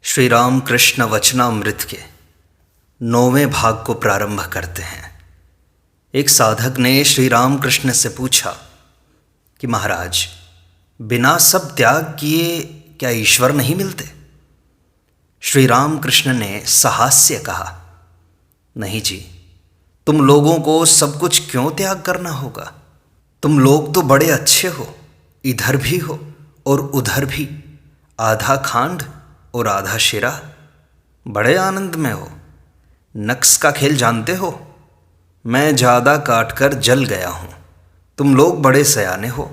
श्री राम कृष्ण वचनामृत के 9वें भाग को प्रारंभ करते हैं। एक साधक ने श्री राम कृष्ण से पूछा कि महाराज, बिना सब त्याग किए क्या ईश्वर नहीं मिलते? श्री राम कृष्ण ने सहास्य कहा, नहीं जी, तुम लोगों को सब कुछ क्यों त्याग करना होगा? तुम लोग तो बड़े अच्छे हो, इधर भी हो और उधर भी, आधा खांड और आधा शिरा, बड़े आनंद में हो। नक्स का खेल जानते हो? मैं ज़्यादा काट कर जल गया हूँ। तुम लोग बड़े सयाने हो,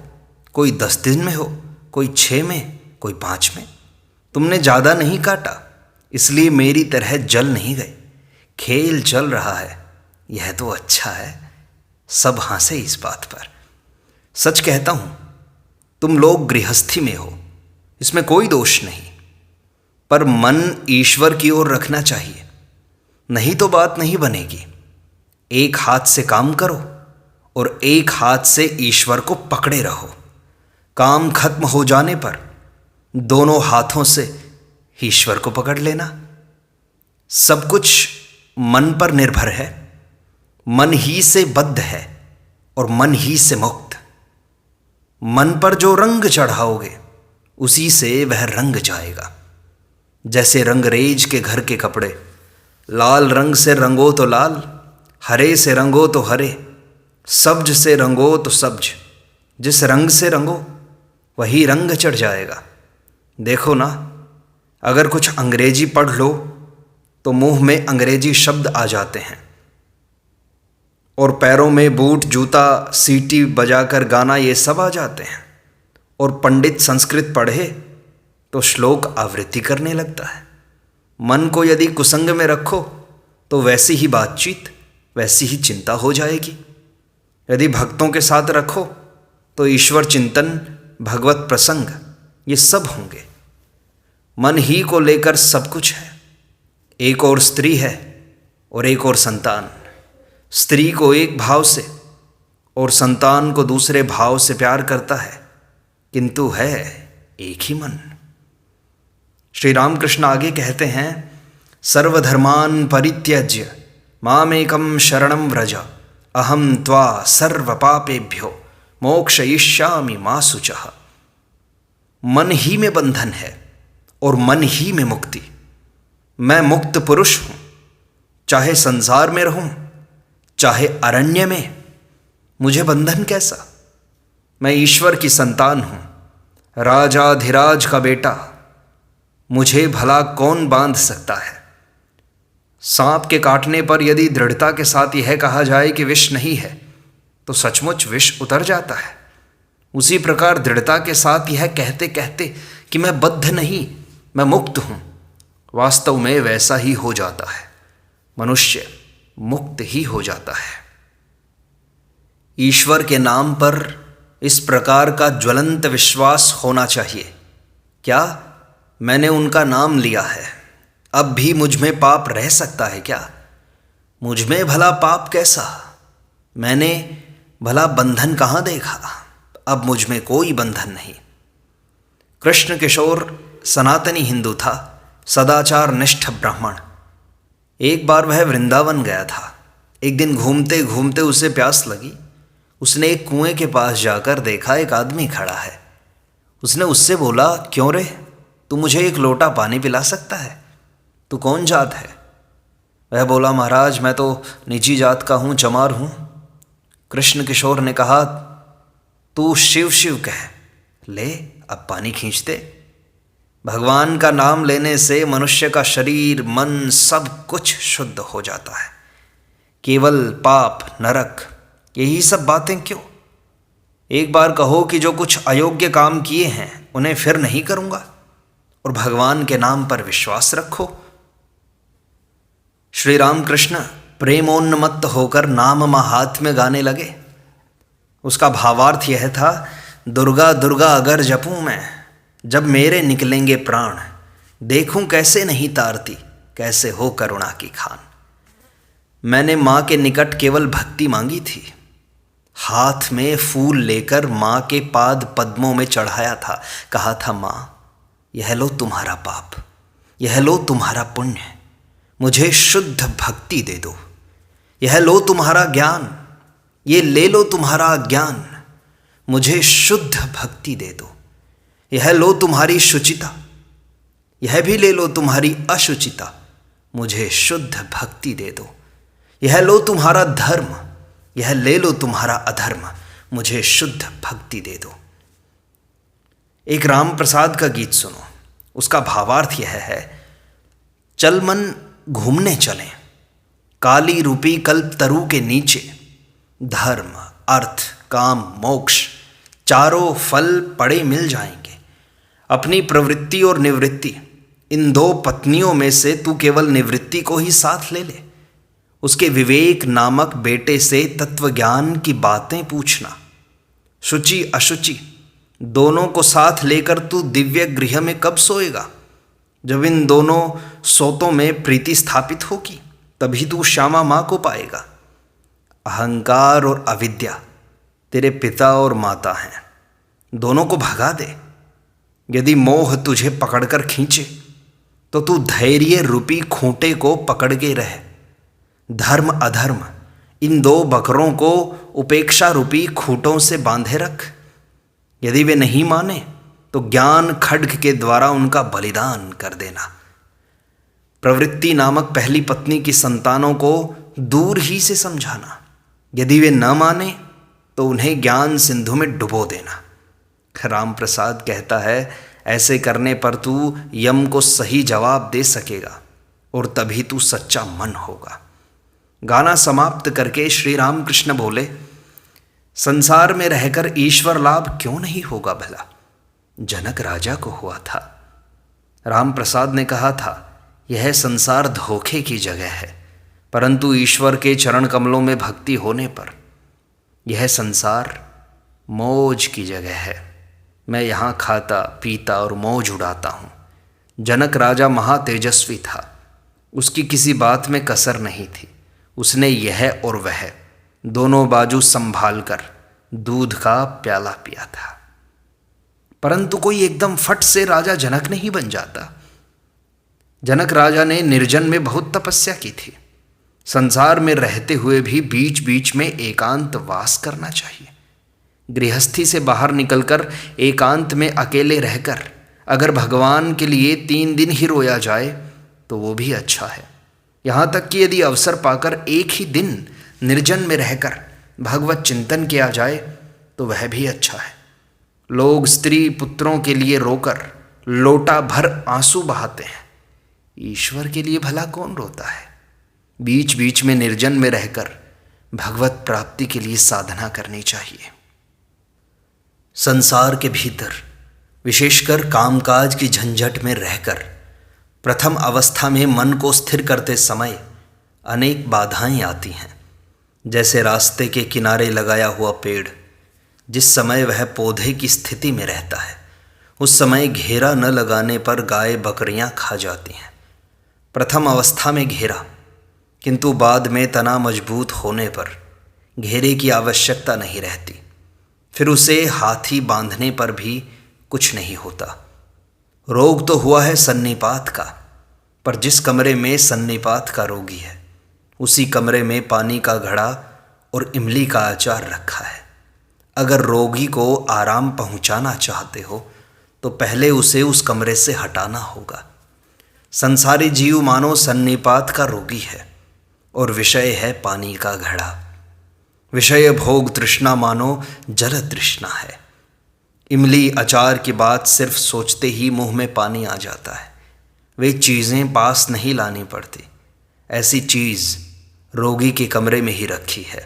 कोई 10 दिन में हो, कोई 6 में, कोई 5 में। तुमने ज़्यादा नहीं काटा, इसलिए मेरी तरह जल नहीं गए। खेल चल रहा है, यह तो अच्छा है। सब हंसे इस बात पर। सच कहता हूँ, तुम लोग गृहस्थी में हो, इसमें कोई दोष नहीं, पर मन ईश्वर की ओर रखना चाहिए, नहीं तो बात नहीं बनेगी। एक हाथ से काम करो और एक हाथ से ईश्वर को पकड़े रहो। काम खत्म हो जाने पर दोनों हाथों से ईश्वर को पकड़ लेना। सब कुछ मन पर निर्भर है। मन ही से बद्ध है और मन ही से मुक्त। मन पर जो रंग चढ़ाओगे उसी से वह रंग जाएगा। जैसे रंगरेज के घर के कपड़े, लाल रंग से रंगो तो लाल, हरे से रंगो तो हरे, सब्ज से रंगो तो सब्ज। जिस रंग से रंगो वही रंग चढ़ जाएगा। देखो ना, अगर कुछ अंग्रेजी पढ़ लो तो मुंह में अंग्रेजी शब्द आ जाते हैं, और पैरों में बूट, जूता, सीटी बजाकर गाना, ये सब आ जाते हैं। और पंडित संस्कृत पढ़े तो श्लोक आवृत्ति करने लगता है। मन को यदि कुसंग में रखो तो वैसी ही बातचीत, वैसी ही चिंता हो जाएगी। यदि भक्तों के साथ रखो तो ईश्वर चिंतन, भगवत प्रसंग, ये सब होंगे। मन ही को लेकर सब कुछ है। एक और स्त्री है और एक और संतान। स्त्री को एक भाव से और संतान को दूसरे भाव से प्यार करता है, किंतु है एक ही मन। श्री रामकृष्ण आगे कहते हैं, सर्वधर्मान परित्यज्य मामेकं शरणं व्रज, अहम त्वा सर्व पापेभ्यो मोक्षयिष्यामि मा शुचः। मन ही में बंधन है और मन ही में मुक्ति। मैं मुक्त पुरुष हूँ, चाहे संसार में रहूँ चाहे अरण्य में। मुझे बंधन कैसा? मैं ईश्वर की संतान हूँ, राजाधिराज का बेटा। मुझे भला कौन बांध सकता है? सांप के काटने पर यदि दृढ़ता के साथ यह कहा जाए कि विष नहीं है, तो सचमुच विष उतर जाता है। उसी प्रकार दृढ़ता के साथ यह कहते कहते कि मैं बद्ध नहीं, मैं मुक्त हूँ, वास्तव में वैसा ही हो जाता है। मनुष्य मुक्त ही हो जाता है। ईश्वर के नाम पर इस प्रकार का ज्वलंत विश्वास होना चाहिए। क्या मैंने उनका नाम लिया है, अब भी मुझ में पाप रह सकता है क्या? मुझ में भला पाप कैसा? मैंने भला बंधन कहाँ देखा? अब मुझ में कोई बंधन नहीं। कृष्ण किशोर सनातनी हिंदू था, सदाचार निष्ठ ब्राह्मण। एक बार वह वृंदावन गया था। एक दिन घूमते घूमते उसे प्यास लगी। उसने एक कुएं के पास जाकर देखा, एक आदमी खड़ा है। उसने उससे बोला, क्यों रे, तू मुझे एक लोटा पानी पिला सकता है? तू कौन जात है? वह बोला, महाराज मैं तो नीची जात का हूँ, चमार हूँ। कृष्ण किशोर ने कहा, तू शिव शिव कह, ले अब पानी खींच दे। भगवान का नाम लेने से मनुष्य का शरीर, मन, सब कुछ शुद्ध हो जाता है। केवल पाप, नरक, यही सब बातें क्यों? एक बार कहो कि जो कुछ अयोग्य काम किए हैं उन्हें फिर नहीं करूँगा, और भगवान के नाम पर विश्वास रखो। श्री रामकृष्ण प्रेमोन्मत्त होकर नाम महात्म्य गाने लगे। उसका भावार्थ यह था, दुर्गा दुर्गा अगर जपूं मैं, जब मेरे निकलेंगे प्राण, देखूं कैसे नहीं तारती, कैसे हो करुणा की खान। मैंने माँ के निकट केवल भक्ति मांगी थी। हाथ में फूल लेकर माँ के पाद पद्मों में चढ़ाया था, कहा था, माँ यह लो तुम्हारा पाप, यह लो तुम्हारा पुण्य, मुझे शुद्ध भक्ति दे दो। यह लो तुम्हारा ज्ञान, ये ले लो तुम्हारा अज्ञान, मुझे शुद्ध भक्ति दे दो। यह लो तुम्हारी शुचिता, यह भी ले लो तुम्हारी अशुचिता, मुझे शुद्ध भक्ति दे दो। यह लो तुम्हारा धर्म, यह ले लो तुम्हारा अधर्म, मुझे शुद्ध भक्ति दे दो। एक राम प्रसाद का गीत सुनो, उसका भावार्थ यह है, चल मन घूमने चलें, काली रूपी कल्प तरु के नीचे, धर्म अर्थ काम मोक्ष चारों फल पड़े मिल जाएंगे। अपनी प्रवृत्ति और निवृत्ति, इन दो पत्नियों में से तू केवल निवृत्ति को ही साथ ले ले। उसके विवेक नामक बेटे से तत्व ज्ञान की बातें पूछना। शुचि अशुचि दोनों को साथ लेकर तू दिव्य गृह में कब सोएगा? जब इन दोनों सोतों में प्रीति स्थापित होगी, तभी तू श्यामा माँ को पाएगा। अहंकार और अविद्या तेरे पिता और माता हैं, दोनों को भगा दे। यदि मोह तुझे पकड़कर खींचे तो तू धैर्य रूपी खूंटे को पकड़ के रह। धर्म अधर्म इन दो बकरों को उपेक्षा रूपी खूंटों से बांधे रख। यदि वे नहीं माने तो ज्ञान खड्ग के द्वारा उनका बलिदान कर देना। प्रवृत्ति नामक पहली पत्नी की संतानों को दूर ही से समझाना। यदि वे न माने तो उन्हें ज्ञान सिंधु में डुबो देना। राम प्रसाद कहता है, ऐसे करने पर तू यम को सही जवाब दे सकेगा और तभी तू सच्चा मन होगा। गाना समाप्त करके श्री रामकृष्ण बोले, संसार में रहकर ईश्वर लाभ क्यों नहीं होगा भला? जनक राजा को हुआ था। राम प्रसाद ने कहा था, यह संसार धोखे की जगह है, परंतु ईश्वर के चरण कमलों में भक्ति होने पर यह संसार मौज की जगह है। मैं यहाँ खाता पीता और मौज उड़ाता हूँ। जनक राजा महातेजस्वी था, उसकी किसी बात में कसर नहीं थी। उसने यह और वह दोनों बाजू संभाल कर दूध का प्याला पिया था। परंतु कोई एकदम फट से राजा जनक नहीं बन जाता। जनक राजा ने निर्जन में बहुत तपस्या की थी। संसार में रहते हुए भी बीच बीच में एकांत वास करना चाहिए। गृहस्थी से बाहर निकलकर एकांत में अकेले रहकर अगर भगवान के लिए 3 दिन ही रोया जाए तो वो भी अच्छा है। यहाँ तक कि यदि अवसर पाकर एक ही दिन निर्जन में रहकर भगवत चिंतन किया जाए तो वह भी अच्छा है। लोग स्त्री पुत्रों के लिए रोकर लोटा भर आंसू बहाते हैं, ईश्वर के लिए भला कौन रोता है? बीच बीच में निर्जन में रहकर भगवत प्राप्ति के लिए साधना करनी चाहिए। संसार के भीतर विशेषकर कामकाज की झंझट में रहकर प्रथम अवस्था में मन को स्थिर करते समय अनेक बाधाएं आती हैं। जैसे रास्ते के किनारे लगाया हुआ पेड़, जिस समय वह पौधे की स्थिति में रहता है उस समय घेरा न लगाने पर गाय बकरियां खा जाती हैं। प्रथम अवस्था में घेरा, किंतु बाद में तना मजबूत होने पर घेरे की आवश्यकता नहीं रहती। फिर उसे हाथी बांधने पर भी कुछ नहीं होता। रोग तो हुआ है सन्निपात का, पर जिस कमरे में सन्निपात का रोगी है उसी कमरे में पानी का घड़ा और इमली का अचार रखा है। अगर रोगी को आराम पहुंचाना चाहते हो तो पहले उसे उस कमरे से हटाना होगा। संसारी जीव मानो सन्निपात का रोगी है और विषय है पानी का घड़ा। विषय भोग तृष्णा मानो जल तृष्णा है। इमली अचार की बात सिर्फ सोचते ही मुंह में पानी आ जाता है। वे चीज़ें पास नहीं लानी पड़ती। ऐसी चीज़ रोगी के कमरे में ही रखी है।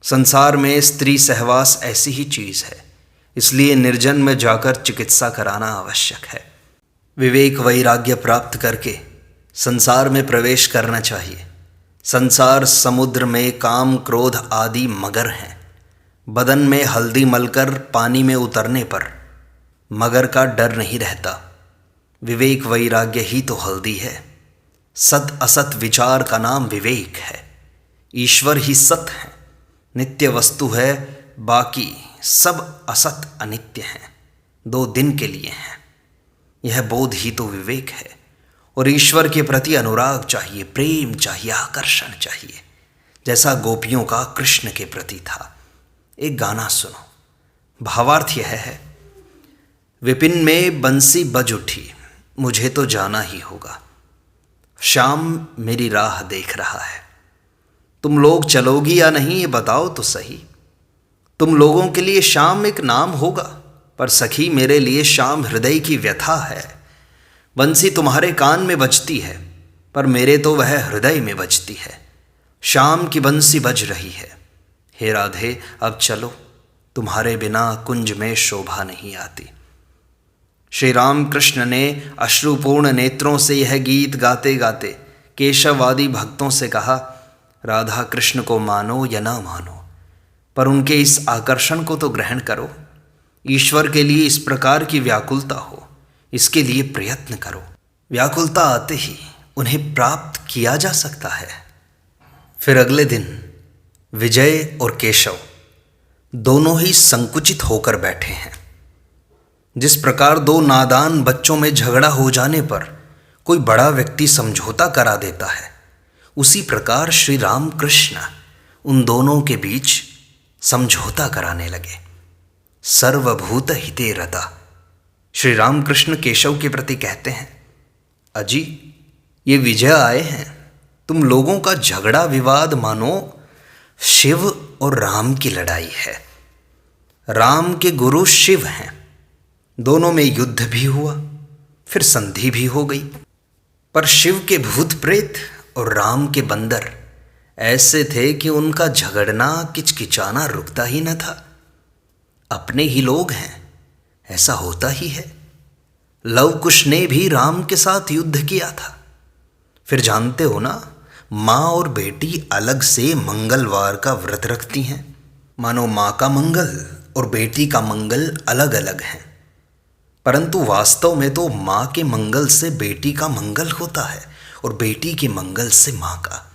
संसार में स्त्री सहवास ऐसी ही चीज़ है, इसलिए निर्जन में जाकर चिकित्सा कराना आवश्यक है। विवेक वैराग्य प्राप्त करके संसार में प्रवेश करना चाहिए। संसार समुद्र में काम क्रोध आदि मगर हैं। बदन में हल्दी मलकर पानी में उतरने पर मगर का डर नहीं रहता। विवेक वैराग्य ही तो हल्दी है। सत असत विचार का नाम विवेक है। ईश्वर ही सत है, नित्य वस्तु है, बाकी सब असत अनित्य हैं, 2 दिन के लिए हैं। यह बोध ही तो विवेक है। और ईश्वर के प्रति अनुराग चाहिए, प्रेम चाहिए, आकर्षण चाहिए, जैसा गोपियों का कृष्ण के प्रति था। एक गाना सुनो, भावार्थ यह है, विपिन में बंसी बज उठी, मुझे तो जाना ही होगा, श्याम मेरी राह देख रहा है, तुम लोग चलोगी या नहीं ये बताओ तो सही। तुम लोगों के लिए श्याम एक नाम होगा, पर सखी मेरे लिए श्याम हृदय की व्यथा है। बंसी तुम्हारे कान में बजती है, पर मेरे तो वह हृदय में बजती है। श्याम की बंसी बज रही है, हे राधे अब चलो, तुम्हारे बिना कुंज में शोभा नहीं आती। श्री राम कृष्ण ने अश्रुपूर्ण नेत्रों से यह गीत गाते गाते केशववादी भक्तों से कहा, राधा कृष्ण को मानो या ना मानो, पर उनके इस आकर्षण को तो ग्रहण करो। ईश्वर के लिए इस प्रकार की व्याकुलता हो, इसके लिए प्रयत्न करो। व्याकुलता आते ही उन्हें प्राप्त किया जा सकता है। फिर अगले दिन विजय और केशव दोनों ही संकुचित होकर बैठे हैं। जिस प्रकार दो नादान बच्चों में झगड़ा हो जाने पर कोई बड़ा व्यक्ति समझौता करा देता है, उसी प्रकार श्री राम कृष्ण उन दोनों के बीच समझौता कराने लगे। सर्वभूत हिते रता। श्री राम कृष्ण केशव के प्रति कहते हैं, अजी ये विजय आए हैं, तुम लोगों का झगड़ा विवाद मानो शिव और राम की लड़ाई है। राम के गुरु शिव हैं, दोनों में युद्ध भी हुआ, फिर संधि भी हो गई, पर शिव के भूत प्रेत और राम के बंदर ऐसे थे कि उनका झगड़ना किचकिचाना रुकता ही न था। अपने ही लोग हैं, ऐसा होता ही है। लव कुश ने भी राम के साथ युद्ध किया था। फिर जानते हो ना, माँ और बेटी अलग से मंगलवार का व्रत रखती हैं, मानो माँ का मंगल और बेटी का मंगल अलग अलग हैं, परंतु वास्तव में तो माँ के मंगल से बेटी का मंगल होता है और बेटी के मंगल से माँ का।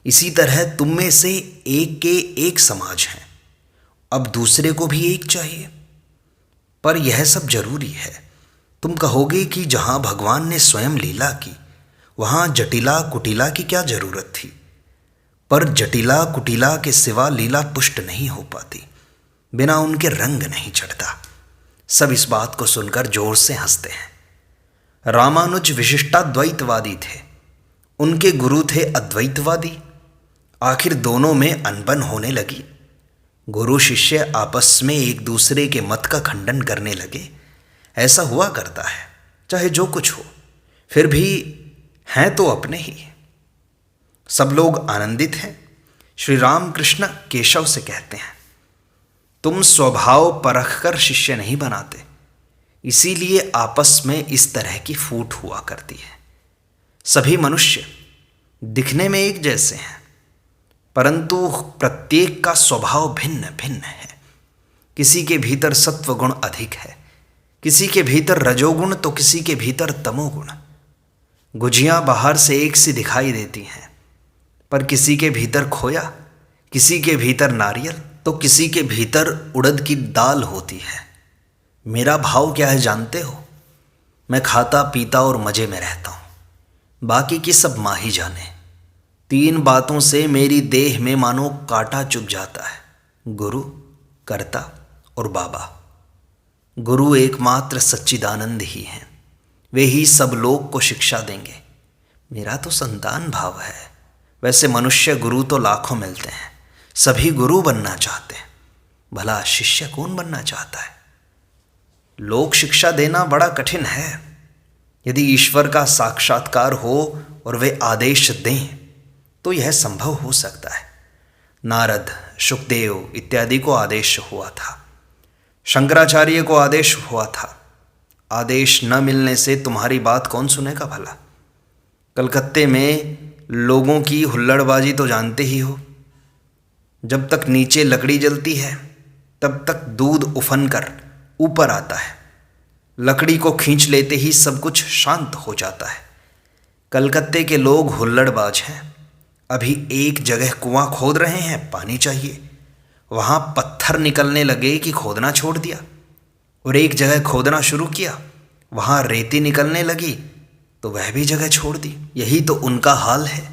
इसी तरह तुम में से एक के एक समाज हैं, अब दूसरे को भी एक चाहिए। पर यह सब जरूरी है। तुम कहोगे कि जहाँ भगवान ने स्वयं लीला की, वहाँ जटिला कुटिला की क्या जरूरत थी? पर जटिला कुटिला के सिवा लीला पुष्ट नहीं हो पाती, बिना उनके रंग नहीं चढ़ता। सब इस बात को सुनकर जोर से हंसते हैं। रामानुज विशिष्टाद्वैतवादी थे, उनके गुरु थे अद्वैतवादी। आखिर दोनों में अनबन होने लगी। गुरु शिष्य आपस में एक दूसरे के मत का खंडन करने लगे। ऐसा हुआ करता है, चाहे जो कुछ हो, फिर भी हैं तो अपने ही। सब लोग आनंदित हैं। श्री राम कृष्ण केशव से कहते हैं, तुम स्वभाव परखकर शिष्य नहीं बनाते, इसीलिए आपस में इस तरह की फूट हुआ करती है। सभी मनुष्य दिखने में एक जैसे हैं, परंतु प्रत्येक का स्वभाव भिन्न भिन्न है। किसी के भीतर सत्वगुण अधिक है, किसी के भीतर रजोगुण, तो किसी के भीतर तमोगुण। गुजियाँ बाहर से एक सी दिखाई देती हैं, पर किसी के भीतर खोया, किसी के भीतर नारियल, तो किसी के भीतर उड़द की दाल होती है। मेरा भाव क्या है जानते हो? मैं खाता पीता और मज़े में रहता हूँ, बाकी की सब माँ ही जाने। 3 बातों से मेरी देह में मानो कांटा चुभ जाता है, गुरु, कर्ता और बाबा। गुरु एकमात्र सच्चिदानंद ही हैं, वे ही सब लोग को शिक्षा देंगे। मेरा तो संतान भाव है। वैसे मनुष्य गुरु तो लाखों मिलते हैं, सभी गुरु बनना चाहते हैं, भला शिष्य कौन बनना चाहता है? लोक शिक्षा देना बड़ा कठिन है। यदि ईश्वर का साक्षात्कार हो और वे आदेश दें तो यह संभव हो सकता है। नारद, शुकदेव इत्यादि को आदेश हुआ था, शंकराचार्य को आदेश हुआ था। आदेश न मिलने से तुम्हारी बात कौन सुनेगा भला? कलकत्ते में लोगों की हुल्लड़बाजी तो जानते ही हो। जब तक नीचे लकड़ी जलती है तब तक दूध उफन कर ऊपर आता है, लकड़ी को खींच लेते ही सब कुछ शांत हो जाता है। कलकत्ते के लोग हुल्लड़बाज हैं। अभी एक जगह कुआं खोद रहे हैं, पानी चाहिए, वहाँ पत्थर निकलने लगे कि खोदना छोड़ दिया, और एक जगह खोदना शुरू किया, वहाँ रेती निकलने लगी तो वह भी जगह छोड़ दी। यही तो उनका हाल है।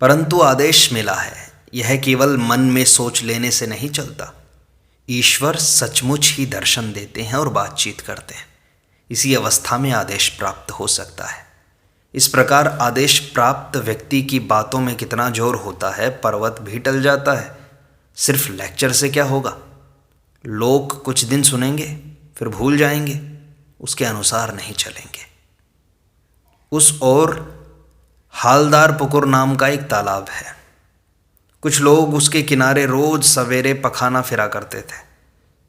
परंतु आदेश मिला है, यह केवल मन में सोच लेने से नहीं चलता। ईश्वर सचमुच ही दर्शन देते हैं और बातचीत करते हैं। इसी अवस्था में आदेश प्राप्त हो सकता है। इस प्रकार आदेश प्राप्त व्यक्ति की बातों में कितना जोर होता है, पर्वत भी टल जाता है। सिर्फ लेक्चर से क्या होगा? लोग कुछ दिन सुनेंगे, फिर भूल जाएंगे, उसके अनुसार नहीं चलेंगे। उस ओर हालदार पुकुर नाम का एक तालाब है। कुछ लोग उसके किनारे रोज सवेरे पखाना फिरा करते थे।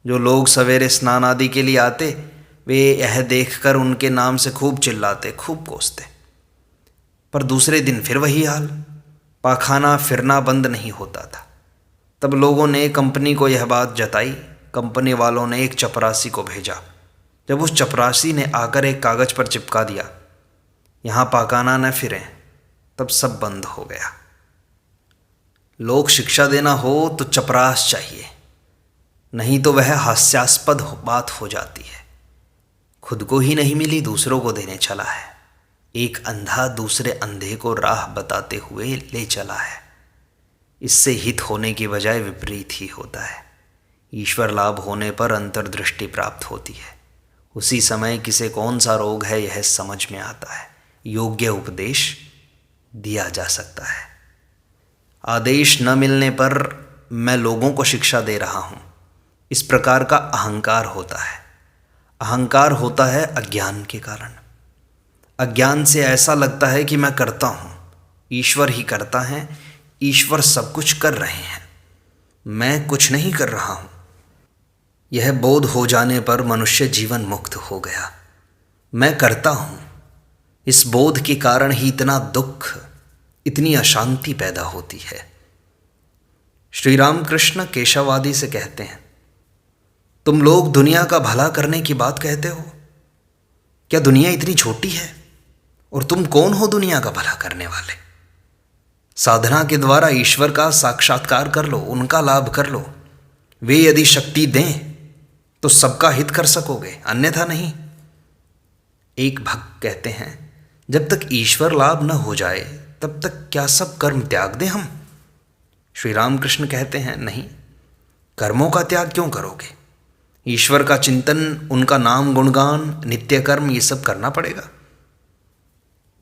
जो लोग सवेरे स्नान आदि के लिए आते, वे यह देखकर उनके नाम से खूब चिल्लाते, खूब कोसते। पर दूसरे दिन फिर वही हाल, पाखाना फिरना बंद नहीं होता था। तब लोगों ने कंपनी को यह बात जताई। कंपनी वालों ने एक चपरासी को भेजा। जब उस चपरासी ने आकर एक कागज पर चिपका दिया, यहाँ पाखाना न फिरें, तब सब बंद हो गया। लोग शिक्षा देना हो तो चपरास चाहिए, नहीं तो वह हास्यास्पद बात हो जाती है। खुद को ही नहीं मिली, दूसरों को देने चला है। एक अंधा दूसरे अंधे को राह बताते हुए ले चला है। इससे हित होने की बजाय विपरीत ही होता है। ईश्वर लाभ होने पर अंतर्दृष्टि प्राप्त होती है। उसी समय किसे कौन सा रोग है यह समझ में आता है। योग्य उपदेश दिया जा सकता है। आदेश न मिलने पर मैं लोगों को शिक्षा दे रहा हूँ, इस प्रकार का अहंकार होता है। अहंकार होता है अज्ञान के कारण। अज्ञान से ऐसा लगता है कि मैं करता हूँ, ईश्वर ही करता है, ईश्वर सब कुछ कर रहे हैं, मैं कुछ नहीं कर रहा हूँ। यह बोध हो जाने पर मनुष्य जीवन मुक्त हो गया। मैं करता हूँ, इस बोध के कारण ही इतना दुख, इतनी अशांति पैदा होती है। श्री रामकृष्ण केशवादी से कहते हैं, तुम लोग दुनिया का भला करने की बात कहते हो, क्या दुनिया इतनी छोटी है? और तुम कौन हो दुनिया का भला करने वाले? साधना के द्वारा ईश्वर का साक्षात्कार कर लो, उनका लाभ कर लो। वे यदि शक्ति दें तो सबका हित कर सकोगे, अन्यथा नहीं। एक भक्त कहते हैं, जब तक ईश्वर लाभ न हो जाए तब तक क्या सब कर्म त्याग दें हम? श्री रामकृष्ण कहते हैं, नहीं, कर्मों का त्याग क्यों करोगे? ईश्वर का चिंतन, उनका नाम गुणगान, नित्य कर्म, ये सब करना पड़ेगा।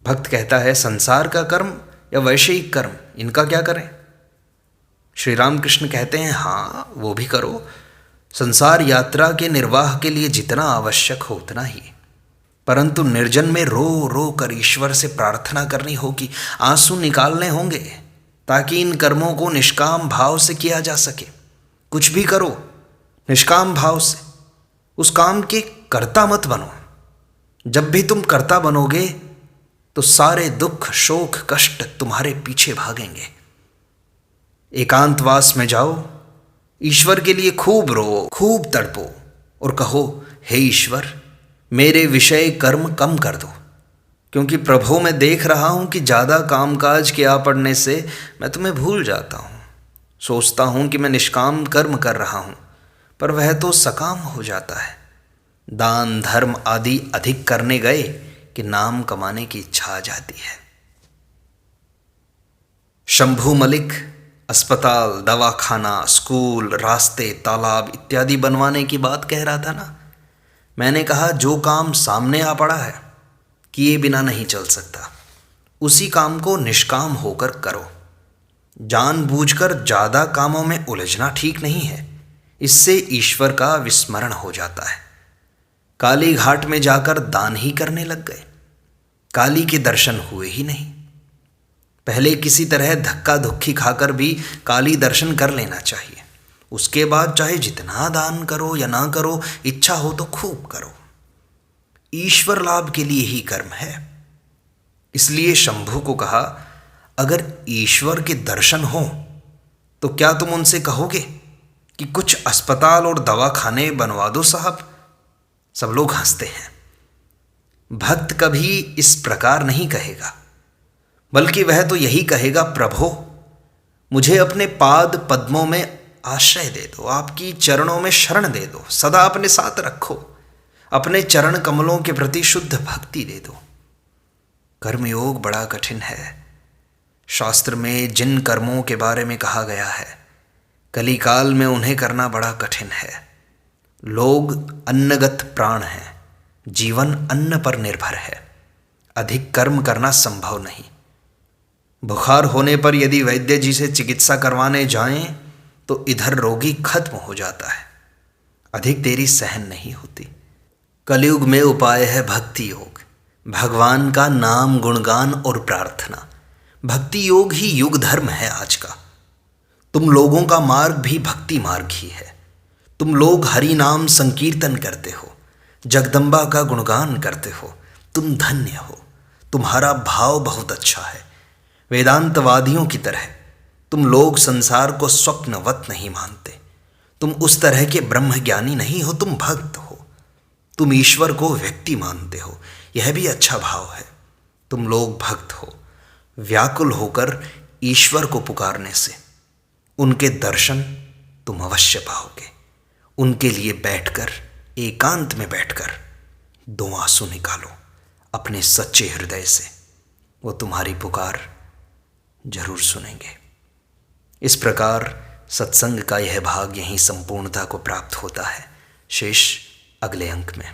भक्त कहता है, संसार का कर्म या वैषयिक कर्म, इनका क्या करें? श्री रामकृष्ण कहते हैं, हाँ, वो भी करो। संसार यात्रा के निर्वाह के लिए जितना आवश्यक हो उतना ही, परंतु निर्जन में रो रो कर ईश्वर से प्रार्थना करनी होगी, आंसू निकालने होंगे, ताकि इन कर्मों को निष्काम भाव से किया जा सके। कुछ भी करो निष्काम भाव से, उस काम के कर्ता मत बनो। जब भी तुम कर्ता बनोगे तो सारे दुख, शोक, कष्ट तुम्हारे पीछे भागेंगे। एकांतवास में जाओ, ईश्वर के लिए खूब रो, खूब तड़पो और कहो, हे ईश्वर, मेरे विषय कर्म कम कर दो, क्योंकि प्रभु मैं देख रहा हूँ कि ज़्यादा कामकाज के आ पड़ने से मैं तुम्हें भूल जाता हूँ। सोचता हूँ कि मैं निष्काम कर्म कर रहा हूँ, पर वह तो सकाम हो जाता है। दान धर्म आदि अधिक करने गए कि नाम कमाने की इच्छा आ जाती है। शंभू मलिक अस्पताल, दवाखाना, स्कूल, रास्ते, तालाब इत्यादि बनवाने की बात कह रहा था ना। मैंने कहा, जो काम सामने आ पड़ा है, किए बिना नहीं चल सकता, उसी काम को निष्काम होकर करो। जानबूझकर ज़्यादा कामों में उलझना ठीक नहीं है, इससे ईश्वर का विस्मरण हो जाता है। काली घाट में जाकर दान ही करने लग गए, काली के दर्शन हुए ही नहीं। पहले किसी तरह धक्का धुक्की खाकर भी काली दर्शन कर लेना चाहिए, उसके बाद चाहे जितना दान करो या ना करो, इच्छा हो तो खूब करो। ईश्वर लाभ के लिए ही कर्म है। इसलिए शंभू को कहा, अगर ईश्वर के दर्शन हो तो क्या तुम उनसे कहोगे कि कुछ अस्पताल और दवाखाने बनवा दो साहब? सब लोग हंसते हैं। भक्त कभी इस प्रकार नहीं कहेगा, बल्कि वह तो यही कहेगा, प्रभो मुझे अपने पाद पद्मों में आश्रय दे दो, आपकी चरणों में शरण दे दो, सदा अपने साथ रखो, अपने चरण कमलों के प्रति शुद्ध भक्ति दे दो। कर्मयोग बड़ा कठिन है। शास्त्र में जिन कर्मों के बारे में कहा गया है, कलिकाल में उन्हें करना बड़ा कठिन है। लोग अन्नगत प्राण हैं, जीवन अन्न पर निर्भर है। अधिक कर्म करना संभव नहीं। बुखार होने पर यदि वैद्य जी से चिकित्सा करवाने जाएं तो इधर रोगी खत्म हो जाता है। अधिक देरी सहन नहीं होती। कलयुग में उपाय है भक्ति योग, भगवान का नाम गुणगान और प्रार्थना। भक्ति योग ही युग धर्म है आज का। तुम लोगों का मार्ग भी भक्ति मार्ग ही है। तुम लोग हरि नाम संकीर्तन करते हो, जगदम्बा का गुणगान करते हो, तुम धन्य हो। तुम्हारा भाव बहुत अच्छा है। वेदांतवादियों की तरह तुम लोग संसार को स्वप्नवत नहीं मानते। तुम उस तरह के ब्रह्म ज्ञानी नहीं हो, तुम भक्त हो। तुम ईश्वर को व्यक्ति मानते हो, यह भी अच्छा भाव है। तुम लोग भक्त हो। व्याकुल होकर ईश्वर को पुकारने से उनके दर्शन तुम अवश्य पाओगे। उनके लिए बैठकर, एकांत में बैठकर 2 आंसू निकालो अपने सच्चे हृदय से। वो तुम्हारी पुकार जरूर सुनेंगे। इस प्रकार सत्संग का यह भाग यहीं संपूर्णता को प्राप्त होता है। शेष अगले अंक में।